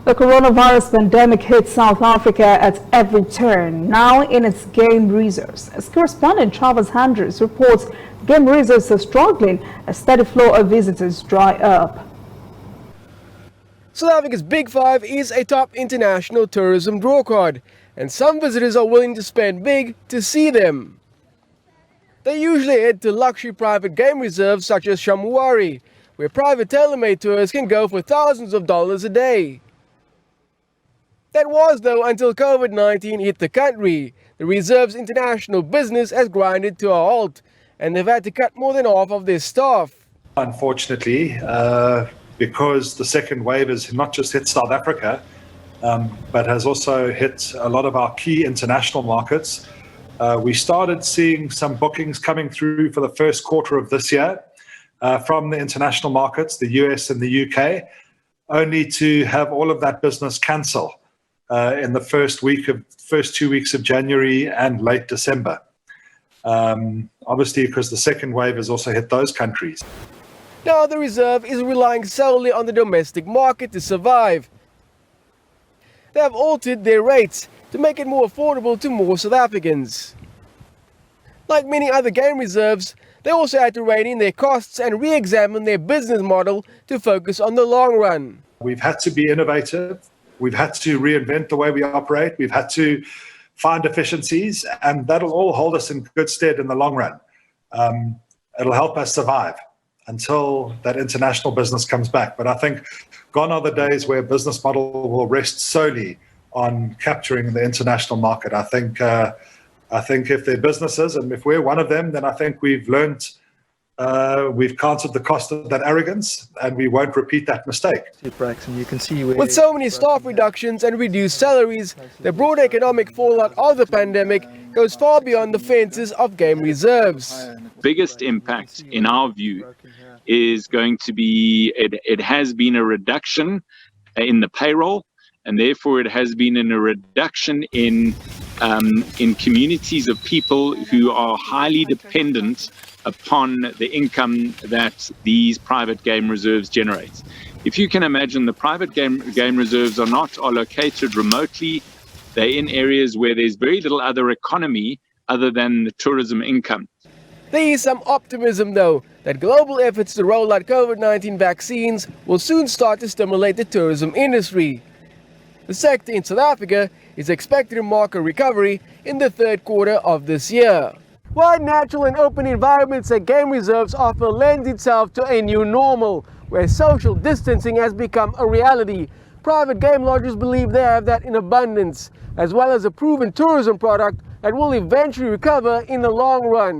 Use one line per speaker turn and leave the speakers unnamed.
The coronavirus pandemic hit South Africa at every turn, now in its game reserves. As correspondent Travis Handers reports, game reserves are struggling as steady flow of visitors dry up.
South Africa's Big Five is a top international tourism drawcard, and some visitors are willing to spend big to see them. They usually head to luxury private game reserves such as Shamwari, where private tailor-made tours can go for thousands of dollars a day. That was, though, until COVID-19 hit the country. The reserve's international business has grinded to a halt, and they've had to cut more than half of their staff.
Unfortunately, because the second wave has not just hit South Africa, but has also hit a lot of our key international markets, we started seeing some bookings coming through for the first quarter of this year from the international markets, the US and the UK, only to have all of that business cancel in the first 2 weeks of January and late December. Obviously, because the second wave has also hit those countries.
Now the reserve is relying solely on the domestic market to survive. They have altered their rates to make it more affordable to more South Africans. Like many other game reserves, they also had to rein in their costs and re-examine their business model to focus on the long run.
We've had to be innovative. We've had to reinvent the way we operate. We've had to find efficiencies, and that'll all hold us in good stead in the long run. It'll help us survive until that international business comes back. But I think gone are the days where a business model will rest solely on capturing the international market. I think if they're businesses, and if we're one of them, then I think we've learned, we've counted the cost of that arrogance, and we won't repeat that mistake.
With so many staff reductions and reduced salaries, the broad economic fallout of the pandemic goes far beyond the fences of game reserves.
Biggest impact, in our view, is going to be, it has been a reduction in the payroll, and therefore it has been a reduction in communities of people who are highly dependent upon the income that these private game reserves generate. If you can imagine, the private game reserves are located remotely. They're in areas where there's very little other economy other than the tourism income.
There is some optimism, though, that global efforts to roll out COVID-19 vaccines will soon start to stimulate the tourism industry. The sector in South Africa is expected to mark a recovery in the third quarter of this year. Wide, natural and open environments that game reserves offer lends itself to a new normal, where social distancing has become a reality. Private game lodges believe they have that in abundance, as well as a proven tourism product that will eventually recover in the long run.